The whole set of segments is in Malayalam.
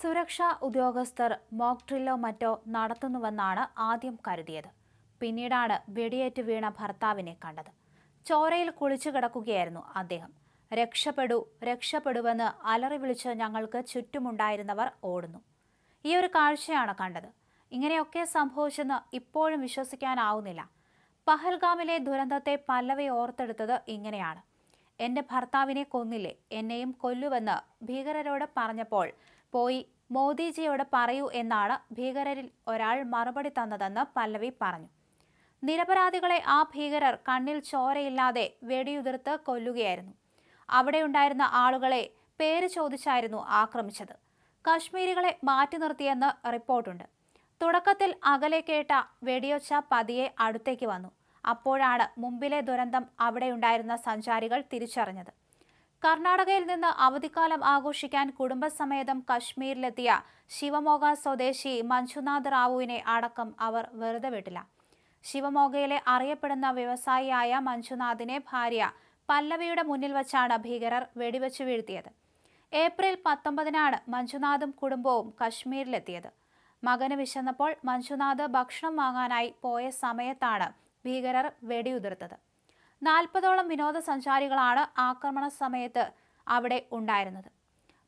സുരക്ഷാ ഉദ്യോഗസ്ഥർ മോക്ക് ഡ്രില്ലോ മറ്റോ നടത്തുന്നുവെന്നാണ് ആദ്യം കരുതിയത്. പിന്നീടാണ് വെടിയേറ്റ് വീണ ഭർത്താവിനെ കണ്ടത്. ചോരയിൽ കുളിച്ചു കിടക്കുകയായിരുന്നു അദ്ദേഹം. രക്ഷപ്പെടൂ, രക്ഷപ്പെടുവെന്ന് അലറി വിളിച്ച് ഞങ്ങൾക്ക് ചുറ്റുമുണ്ടായിരുന്നവർ ഓടുന്നു. ഈ ഒരു കാഴ്ചയാണ് കണ്ടത്. ഇങ്ങനെയൊക്കെ സംഭവിച്ചെന്ന് ഇപ്പോഴും വിശ്വസിക്കാനാവുന്നില്ല. പഹൽഗാമിലെ ദുരന്തത്തെ പല്ലവി ഓർത്തെടുത്തത് ഇങ്ങനെയാണ്: എന്റെ ഭർത്താവിനെ കൊന്നില്ലേ, എന്നെയും കൊല്ലുവെന്ന് ഭീകരരോട് പറഞ്ഞപ്പോൾ പോയി മോദിജിയോട് പറയൂ എന്നാണ് ഭീകരരിൽ ഒരാൾ മറുപടി തന്നതെന്ന് പല്ലവി പറഞ്ഞു. നിരപരാധികളെ ആ ഭീകരർ കണ്ണിൽ ചോരയില്ലാതെ വെടിയുതിർത്ത് കൊല്ലുകയായിരുന്നു. അവിടെയുണ്ടായിരുന്ന ആളുകളെ പേര് ചോദിച്ചായിരുന്നു ആക്രമിച്ചത്. കശ്മീരികളെ മാറ്റി നിർത്തിയെന്ന് റിപ്പോർട്ടുണ്ട്. തുടക്കത്തിൽ അകലെ കേട്ട വെടിയൊച്ച പതിയെ അടുത്തേക്ക് വന്നു. അപ്പോഴാണ് മുമ്പിലെ ദുരന്തം അവിടെയുണ്ടായിരുന്ന സഞ്ചാരികൾ തിരിച്ചറിഞ്ഞത്. കർണാടകയിൽ നിന്ന് അവധിക്കാലം ആഘോഷിക്കാൻ കുടുംബസമേതം കശ്മീരിലെത്തിയ ശിവമോഗ സ്വദേശി മഞ്ജുനാഥ് റാവുവിനെ അടക്കം അവർ വെറുതെ വിട്ടില്ല. ശിവമോഗയിലെ അറിയപ്പെടുന്ന വ്യവസായിയായ മഞ്ജുനാഥിനെ ഭാര്യ പല്ലവിയുടെ മുന്നിൽ വച്ചാണ് ഭീകരർ വെടിവെച്ച് വീഴ്ത്തിയത്. ഏപ്രിൽ 19-നാണ് മഞ്ജുനാഥും കുടുംബവും കശ്മീരിലെത്തിയത്. മകന് വിശന്നപ്പോൾ മഞ്ജുനാഥ് ഭക്ഷണം വാങ്ങാനായി പോയ സമയത്താണ് ഭീകരർ വെടിയുതിർത്തത്. 40ഓളം വിനോദസഞ്ചാരികളാണ് ആക്രമണ സമയത്ത് അവിടെ ഉണ്ടായിരുന്നത്.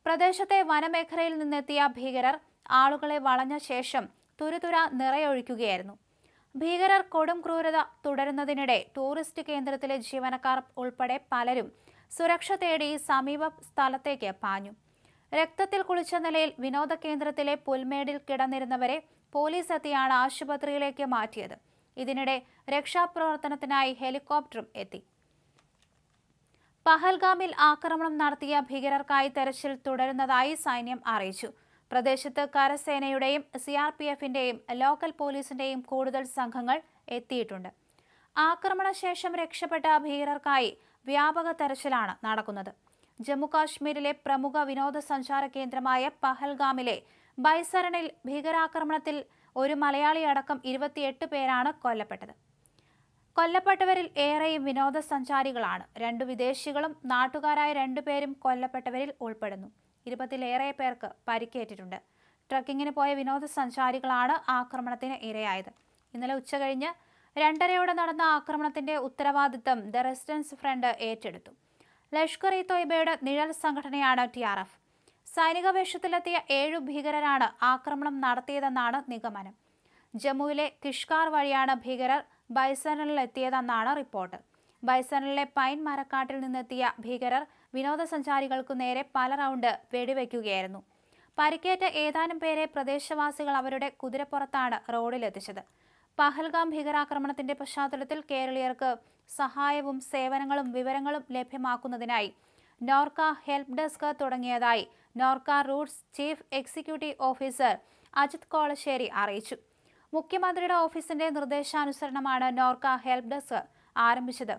പ്രദേശത്തെ വനമേഖലയിൽ നിന്നെത്തിയ ഭീകരർ ആളുകളെ വളഞ്ഞ ശേഷം തുരുതുര നിറയൊഴിക്കുകയായിരുന്നു. ഭീകരർ കൊടും ക്രൂരത തുടരുന്നതിനിടെ ടൂറിസ്റ്റ് കേന്ദ്രത്തിലെ ജീവനക്കാർ ഉൾപ്പെടെ പലരും സുരക്ഷ തേടി സമീപ സ്ഥലത്തേക്ക് പാഞ്ഞു. രക്തത്തിൽ കുളിച്ച നിലയിൽ വിനോദ കേന്ദ്രത്തിലെ പുൽമേടിൽ കിടന്നിരുന്നവരെ പോലീസ് എത്തിയാണ് ആശുപത്രിയിലേക്ക് മാറ്റിയത്. ഇതിനിടെ രക്ഷാപ്രവർത്തനത്തിനായി ഹെലികോപ്റ്ററും എത്തി. പഹൽഗാമിൽ ആക്രമണം നടത്തിയ ഭീകരർക്കായി തെരച്ചിൽ തുടരുന്നതായി സൈന്യം അറിയിച്ചു. പ്രദേശത്ത് കരസേനയുടെയും CRPFന്റെയും ലോക്കൽ പോലീസിന്റെയും കൂടുതൽ സംഘങ്ങൾ എത്തിയിട്ടുണ്ട്. ആക്രമണശേഷം രക്ഷപ്പെട്ട ഭീകരർക്കായി വ്യാപക തെരച്ചിലാണ് നടക്കുന്നത്. ജമ്മുകാശ്മീരിലെ പ്രമുഖ വിനോദസഞ്ചാര കേന്ദ്രമായ പഹൽഗാമിലെ ബൈസരണിൽ ഭീകരാക്രമണത്തിൽ ഒരു മലയാളി അടക്കം 28 പേരാണ് കൊല്ലപ്പെട്ടത്. കൊല്ലപ്പെട്ടവരിൽ ഏറെയും വിനോദസഞ്ചാരികളാണ്. 2 വിദേശികളും നാട്ടുകാരായ 2 പേരും കൊല്ലപ്പെട്ടവരിൽ ഉൾപ്പെടുന്നു. 20-ലേറെ പേർക്ക് പരിക്കേറ്റിട്ടുണ്ട്. ട്രക്കിങ്ങിന് പോയ വിനോദസഞ്ചാരികളാണ് ആക്രമണത്തിന് ഇരയായത്. ഇന്നലെ ഉച്ചകഴിഞ്ഞ് 2:30 നടന്ന ആക്രമണത്തിന്റെ ഉത്തരവാദിത്തം ദ റെസിസ്റ്റൻസ് ഫ്രണ്ട് ഏറ്റെടുത്തു. ലഷ്കർ-ഇ-തോയ്ബയുടെ നിഴൽ സംഘടനയാണ് TRF. സൈനിക വേഷത്തിലെത്തിയ 7 ഭീകരരാണ് ആക്രമണം നടത്തിയതെന്നാണ് നിഗമനം. ജമ്മുവിലെ കിഷ്കാർ വഴിയാണ് ഭീകരർ ബൈസരണിലെത്തിയതെന്നാണ് റിപ്പോർട്ട്. ബൈസരണിലെ പൈൻ മരക്കാട്ടിൽ നിന്നെത്തിയ ഭീകരർ വിനോദസഞ്ചാരികൾക്കു നേരെ പല റൗണ്ട് വെടിവെക്കുകയായിരുന്നു. പരിക്കേറ്റ ഏതാനും പേരെ പ്രദേശവാസികൾ അവരുടെ കുതിരപ്പുറത്താണ് റോഡിലെത്തിച്ചത്. പഹൽഗാം ഭീകരാക്രമണത്തിന്റെ പശ്ചാത്തലത്തിൽ കേരളീയർക്ക് സഹായവും സേവനങ്ങളും വിവരങ്ങളും ലഭ്യമാക്കുന്നതിനായി നോർക്ക ഹെൽപ്പ് ഡെസ്ക് തുടങ്ങിയതായി Norka roots chief executive officer Ajith Kolassery അറിയിച്ചു. മുഖ്യമന്ത്രിയുടെ ഓഫീസിന്റെ നിർദ്ദേശാനുസരണമാണ് നോർക്ക ഹെൽപ്പ് ഡെസ്ക് ആരംഭിച്ചത്.